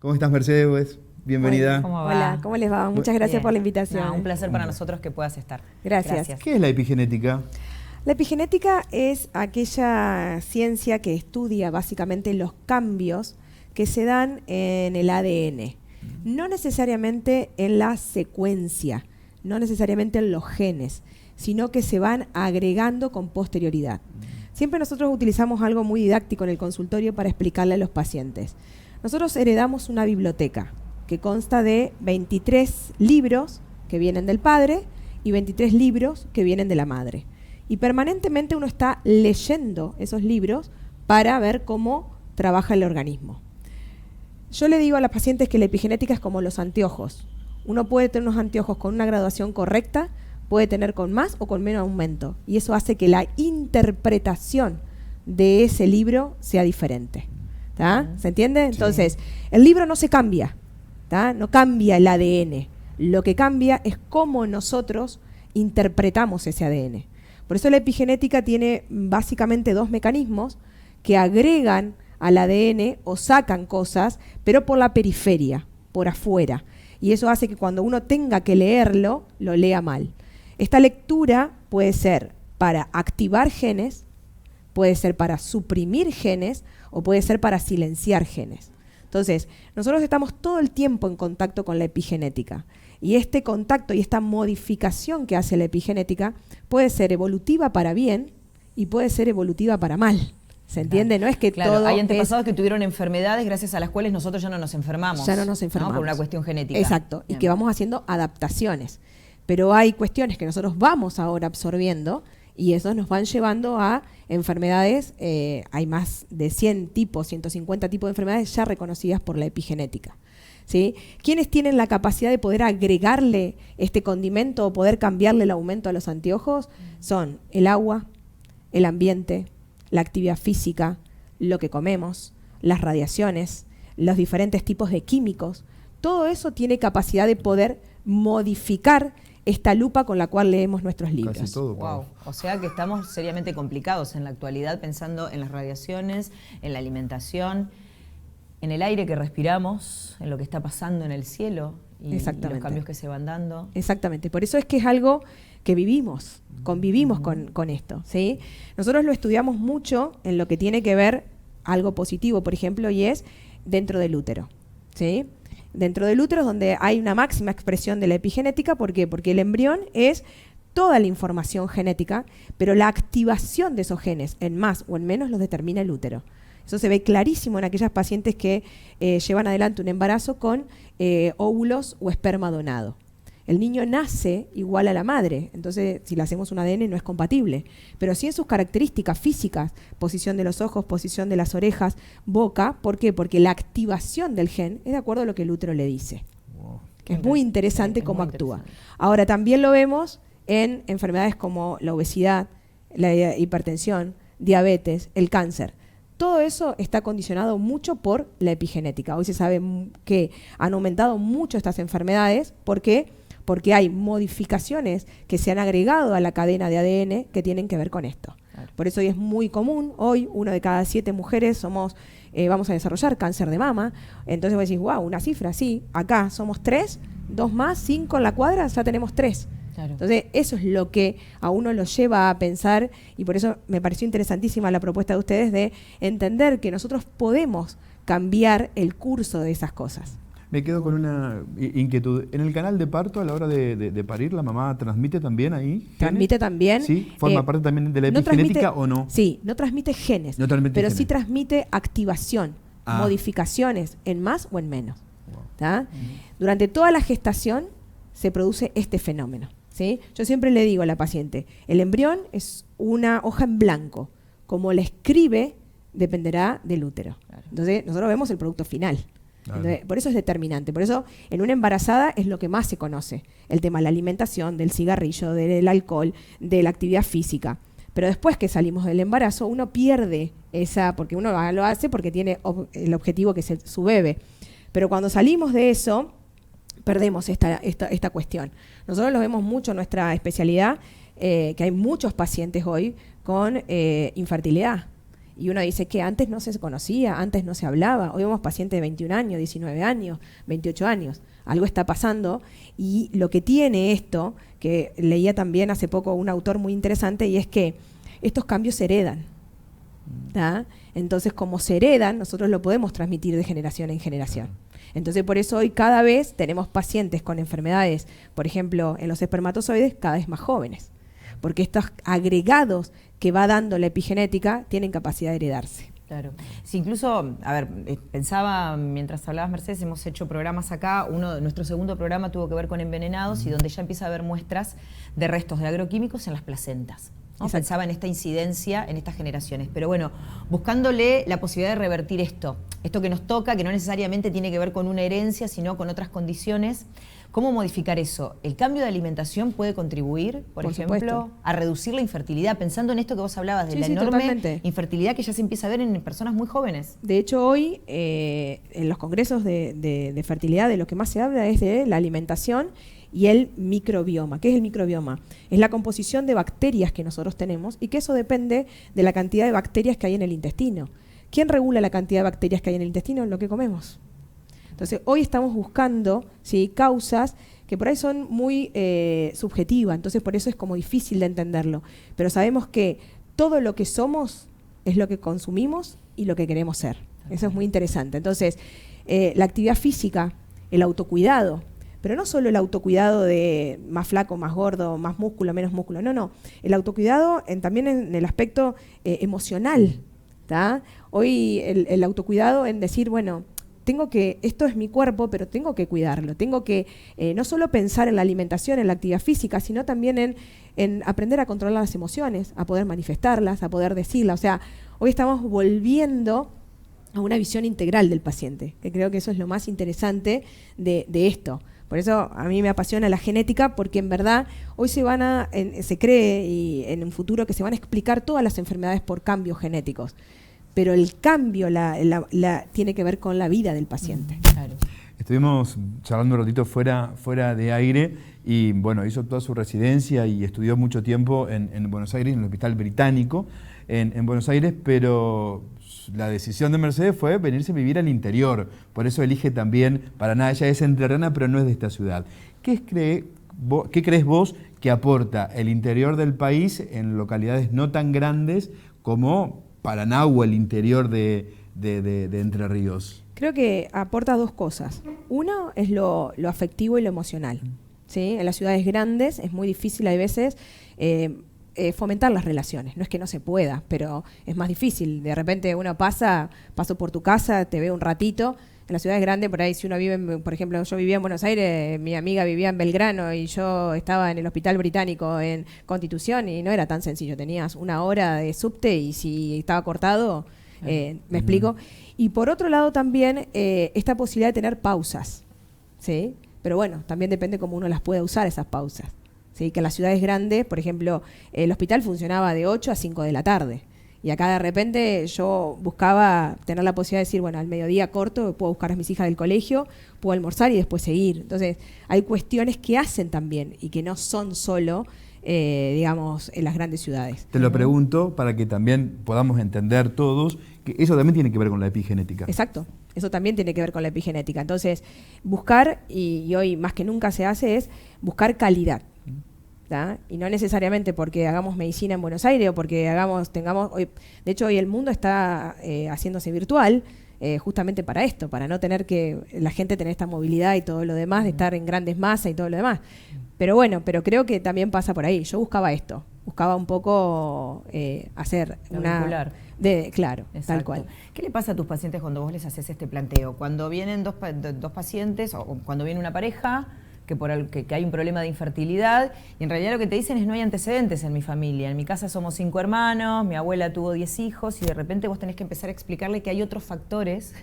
¿Cómo estás, Mercedes? Bienvenida. ¿Cómo va? Hola, ¿cómo les va? Muchas gracias por la invitación. Un placer para nosotros que puedas estar. Gracias. ¿Qué es la epigenética? La epigenética es aquella ciencia que estudia básicamente los cambios que se dan en el ADN. No necesariamente en la secuencia, no necesariamente en los genes, sino que se van agregando con posterioridad. Siempre nosotros utilizamos algo muy didáctico en el consultorio para explicarle a los pacientes. Nosotros heredamos una biblioteca que consta de 23 libros que vienen del padre y 23 libros que vienen de la madre. Y permanentemente uno está leyendo esos libros para ver cómo trabaja el organismo. Yo le digo a las pacientes que la epigenética es como los anteojos. Uno puede tener unos anteojos con una graduación correcta, puede tener con más o con menos aumento. Y eso hace que la interpretación de ese libro sea diferente. ¿Tá? ¿Se entiende? Sí. Entonces, el libro no se cambia, ¿tá? No cambia el ADN. Lo que cambia es cómo nosotros interpretamos ese ADN. Por eso la epigenética tiene básicamente dos mecanismos que agregan al ADN o sacan cosas, pero por la periferia, por afuera. Y eso hace que cuando uno tenga que leerlo, lo lea mal. Esta lectura puede ser para activar genes, puede ser para suprimir genes o puede ser para silenciar genes. Entonces, nosotros estamos todo el tiempo en contacto con la epigenética. Y este contacto y esta modificación que hace la epigenética puede ser evolutiva para bien y puede ser evolutiva para mal. ¿Se entiende? No es que todo hay antepasados que tuvieron enfermedades gracias a las cuales nosotros ya no nos enfermamos. Ya no nos enfermamos. ¿No? Por una cuestión genética. Exacto. Bien. Y que vamos haciendo adaptaciones. Pero hay cuestiones que nosotros vamos ahora absorbiendo y esos nos van llevando a enfermedades. Hay más de 100 tipos, 150 tipos de enfermedades ya reconocidas por la epigenética. ¿Sí? ¿Quiénes tienen la capacidad de poder agregarle este condimento o poder cambiarle el aumento a los anteojos? Son el agua, el ambiente, la actividad física, lo que comemos, las radiaciones, los diferentes tipos de químicos. Todo eso tiene capacidad de poder modificar esta lupa con la cual leemos nuestros libros. Casi todo. Wow. O sea que estamos seriamente complicados en la actualidad pensando en las radiaciones, en la alimentación, en el aire que respiramos, en lo que está pasando en el cielo y los cambios que se van dando. Exactamente. Por eso es que es algo que vivimos, convivimos con esto, ¿sí? Nosotros lo estudiamos mucho en lo que tiene que ver algo positivo, por ejemplo, y es dentro del útero, ¿sí? Dentro del útero es donde hay una máxima expresión de la epigenética. ¿Por qué? Porque el embrión es toda la información genética, pero la activación de esos genes en más o en menos los determina el útero. Eso se ve clarísimo en aquellas pacientes que llevan adelante un embarazo con óvulos o esperma donado. El niño nace igual a la madre, entonces si le hacemos un ADN no es compatible, pero sí en sus características físicas, posición de los ojos, posición de las orejas, boca. ¿Por qué? Porque la activación del gen es de acuerdo a lo que el útero le dice. Wow. Que es muy interesante cómo actúa. Ahora también lo vemos en enfermedades como la obesidad, la hipertensión, diabetes, el cáncer. Todo eso está condicionado mucho por la epigenética. Hoy se sabe que han aumentado mucho estas enfermedades. ¿Por qué? Porque hay modificaciones que se han agregado a la cadena de ADN que tienen que ver con esto. Claro. Por eso hoy es muy común, hoy 1 de cada 7 mujeres vamos a desarrollar cáncer de mama. Entonces vos decís, wow, una cifra, sí, acá somos 3, 2 más, 5 en la cuadra, ya tenemos 3. Claro. Entonces eso es lo que a uno lo lleva a pensar y por eso me pareció interesantísima la propuesta de ustedes de entender que nosotros podemos cambiar el curso de esas cosas. Me quedo con una inquietud. ¿En el canal de parto, a la hora de parir, la mamá transmite también ahí? Transmite también. ¿Sí? ¿Forma parte también de la epigenética o no? Sí, no transmite genes, sí transmite activación, modificaciones en más o en menos. Wow. Durante toda la gestación se produce este fenómeno, ¿sí? Yo siempre le digo a la paciente, el embrión es una hoja en blanco. Como la escribe, dependerá del útero. Claro. Entonces, nosotros vemos el producto final. Entonces, por eso es determinante. Por eso, en una embarazada es lo que más se conoce. El tema de la alimentación, del cigarrillo, del alcohol, de la actividad física. Pero después que salimos del embarazo, uno pierde esa, porque uno lo hace porque tiene el objetivo que es su bebé. Pero cuando salimos de eso, perdemos esta cuestión. Nosotros lo vemos mucho en nuestra especialidad, que hay muchos pacientes hoy con infertilidad. Y uno dice que antes no se conocía, antes no se hablaba. Hoy vemos pacientes de 21 años, 19 años, 28 años. Algo está pasando. Y lo que tiene esto, que leía también hace poco un autor muy interesante, y es que estos cambios se heredan. ¿Tá? Entonces, como se heredan, nosotros lo podemos transmitir de generación en generación. Entonces, por eso hoy cada vez tenemos pacientes con enfermedades, por ejemplo, en los espermatozoides, cada vez más jóvenes. Porque estos agregados que va dando la epigenética tienen capacidad de heredarse. Claro. Sí, incluso, a ver, pensaba mientras hablabas, Mercedes, hemos hecho programas acá. Nuestro segundo programa tuvo que ver con envenenados y donde ya empieza a haber muestras de restos de agroquímicos en las placentas, ¿no? Pensaba en esta incidencia en estas generaciones. Pero bueno, buscándole la posibilidad de revertir esto que nos toca, que no necesariamente tiene que ver con una herencia, sino con otras condiciones. ¿Cómo modificar eso? ¿El cambio de alimentación puede contribuir, por ejemplo, supuesto, a reducir la infertilidad? Pensando en esto que vos hablabas, de la enorme totalmente infertilidad que ya se empieza a ver en personas muy jóvenes. De hecho, hoy en los congresos de fertilidad de lo que más se habla es de la alimentación y el microbioma. ¿Qué es el microbioma? Es la composición de bacterias que nosotros tenemos y que eso depende de la cantidad de bacterias que hay en el intestino. ¿Quién regula la cantidad de bacterias que hay en el intestino? Lo que comemos. Entonces, hoy estamos buscando, ¿sí?, causas que por ahí son muy subjetivas, entonces por eso es como difícil de entenderlo. Pero sabemos que todo lo que somos es lo que consumimos y lo que queremos ser. Eso es muy interesante. Entonces, la actividad física, el autocuidado, pero no solo el autocuidado de más flaco, más gordo, más músculo, menos músculo, no. El autocuidado también en el aspecto emocional, ¿tá? Hoy el autocuidado en decir, bueno, esto es mi cuerpo, pero tengo que cuidarlo. Tengo que no solo pensar en la alimentación, en la actividad física, sino también en aprender a controlar las emociones, a poder manifestarlas, a poder decirlas. O sea, hoy estamos volviendo a una visión integral del paciente, que creo que eso es lo más interesante de esto. Por eso a mí me apasiona la genética, porque en verdad hoy se cree y en un futuro que se van a explicar todas las enfermedades por cambios genéticos. Pero el cambio tiene que ver con la vida del paciente. Claro. Estuvimos charlando un ratito fuera de aire y bueno, hizo toda su residencia y estudió mucho tiempo en Buenos Aires, en el Hospital Británico, en Buenos Aires, pero la decisión de Mercedes fue venirse a vivir al interior. Por eso elige también Paraná. Ella es entrerriana, pero no es de esta ciudad. ¿Qué crees vos que aporta el interior del país en localidades no tan grandes como Paraná o el interior de Entre Ríos? Creo que aporta dos cosas. Uno es lo afectivo y lo emocional, ¿sí? En las ciudades grandes es muy difícil, hay veces, fomentar las relaciones. No es que no se pueda, pero es más difícil. De repente uno paso por tu casa, te veo un ratito. En las ciudades grandes, por ahí, si uno vive, por ejemplo, yo vivía en Buenos Aires, mi amiga vivía en Belgrano y yo estaba en el Hospital Británico en Constitución y no era tan sencillo. Tenías una hora de subte y si estaba cortado, ¿me explico? Y por otro lado también esta posibilidad de tener pausas, ¿sí? Pero bueno, también depende cómo uno las pueda usar esas pausas, ¿sí? Que en las ciudades grandes, por ejemplo, el hospital funcionaba de 8 a 5 de la tarde. Y acá de repente yo buscaba tener la posibilidad de decir, bueno, al mediodía corto, puedo buscar a mis hijas del colegio, puedo almorzar y después seguir. Entonces, hay cuestiones que hacen también y que no son solo, digamos, en las grandes ciudades. Te lo pregunto para que también podamos entender todos que eso también tiene que ver con la epigenética. Exacto, eso también tiene que ver con la epigenética. Entonces, buscar, y hoy más que nunca se hace, es buscar calidad. ¿tá? Y no necesariamente porque hagamos medicina en Buenos Aires o porque tengamos hoy, de hecho hoy el mundo está haciéndose virtual justamente para esto, para no tener que la gente tener esta movilidad y todo lo demás, de estar en grandes masas y todo lo demás. Pero bueno, creo que también pasa por ahí. Yo buscaba esto, buscaba un poco hacer una... Claro, exacto, tal cual. ¿Qué le pasa a tus pacientes cuando vos les haces este planteo? Cuando vienen dos pacientes o cuando viene una pareja que hay un problema de infertilidad y en realidad lo que te dicen es no hay antecedentes en mi familia. En mi casa somos 5 hermanos, mi abuela tuvo 10 hijos y de repente vos tenés que empezar a explicarle que hay otros factores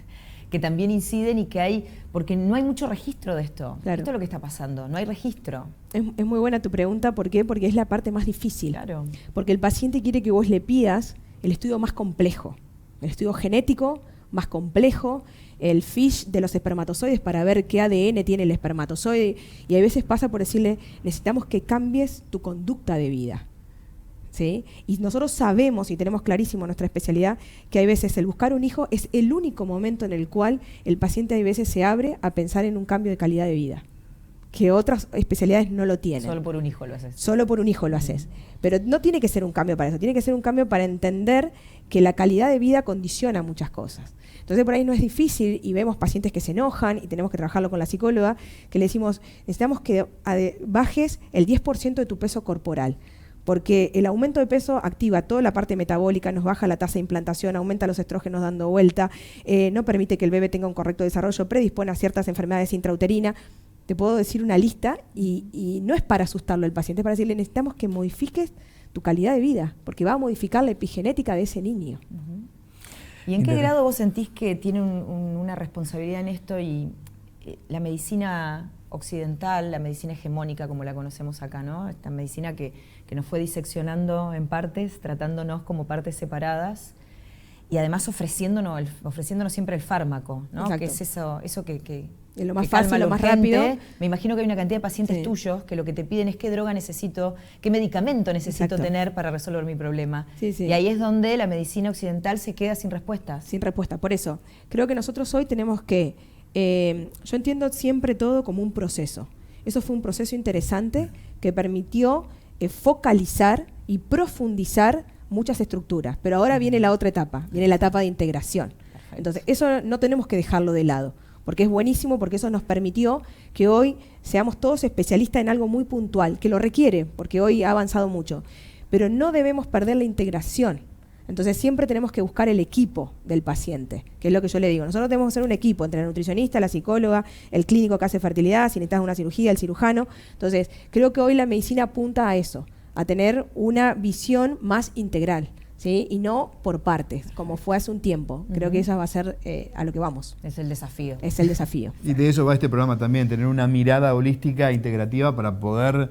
que también inciden y que hay, porque no hay mucho registro de esto. Claro. Esto es lo que está pasando, no hay registro. Es muy buena tu pregunta, ¿por qué? Porque es la parte más difícil. Claro. Porque el paciente quiere que vos le pidas el estudio más complejo, el estudio genético más complejo, el FISH de los espermatozoides para ver qué ADN tiene el espermatozoide, y a veces pasa por decirle, necesitamos que cambies tu conducta de vida. ¿sí? Y nosotros sabemos y tenemos clarísimo nuestra especialidad que hay veces el buscar un hijo es el único momento en el cual el paciente hay veces se abre a pensar en un cambio de calidad de vida, que otras especialidades no lo tienen. Solo por un hijo lo haces. Solo por un hijo lo haces. Pero no tiene que ser un cambio para eso, tiene que ser un cambio para entender que la calidad de vida condiciona muchas cosas. Entonces por ahí no es difícil y vemos pacientes que se enojan y tenemos que trabajarlo con la psicóloga, que le decimos, necesitamos que bajes el 10% de tu peso corporal, porque el aumento de peso activa toda la parte metabólica, nos baja la tasa de implantación, aumenta los estrógenos dando vuelta, no permite que el bebé tenga un correcto desarrollo, predispone a ciertas enfermedades intrauterinas. Te puedo decir una lista y no es para asustarlo al paciente, es para decirle necesitamos que modifiques tu calidad de vida, porque va a modificar la epigenética de ese niño. ¿Y en qué grado vos sentís que tiene una responsabilidad en esto y la medicina occidental, la medicina hegemónica como la conocemos acá, ¿no? Esta medicina que nos fue diseccionando en partes, tratándonos como partes separadas y además ofreciéndonos siempre el fármaco, ¿no? Exacto. Que es eso que es lo más que calma fácil, lo más rápido. Me imagino que hay una cantidad de pacientes tuyos que lo que te piden es qué droga necesito, qué medicamento necesito tener para resolver mi problema. Y ahí es donde la medicina occidental se queda sin respuestas. Sin respuesta. Por eso, creo que nosotros hoy tenemos que... yo entiendo siempre todo como un proceso. Eso fue un proceso interesante que permitió focalizar y profundizar muchas estructuras. Pero ahora viene la otra etapa, viene la etapa de integración. Perfecto. Entonces, eso no tenemos que dejarlo de lado, porque es buenísimo, porque eso nos permitió que hoy seamos todos especialistas en algo muy puntual, que lo requiere, porque hoy ha avanzado mucho. Pero no debemos perder la integración. Entonces siempre tenemos que buscar el equipo del paciente, que es lo que yo le digo. Nosotros tenemos que ser un equipo entre la nutricionista, la psicóloga, el clínico que hace fertilidad, si necesitas una cirugía, el cirujano. Entonces creo que hoy la medicina apunta a eso, a tener una visión más integral, ¿sí? Y no por partes, como fue hace un tiempo. Creo que esa va a ser a lo que vamos. Es el desafío. Es el desafío. Y de eso va este programa también, tener una mirada holística, integrativa, para poder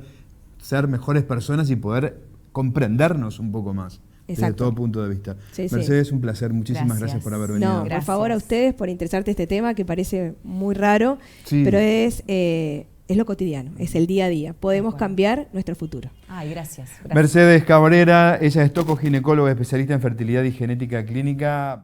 ser mejores personas y poder comprendernos un poco más. Exacto. Desde todo punto de vista. Mercedes, un placer. Muchísimas gracias por haber venido. No, por favor a ustedes por interesarte este tema que parece muy raro, pero es lo cotidiano, es el día a día. Podemos cambiar nuestro futuro. Ay, gracias. Mercedes Cabrera, ella es tocoginecóloga especialista en fertilidad y genética clínica.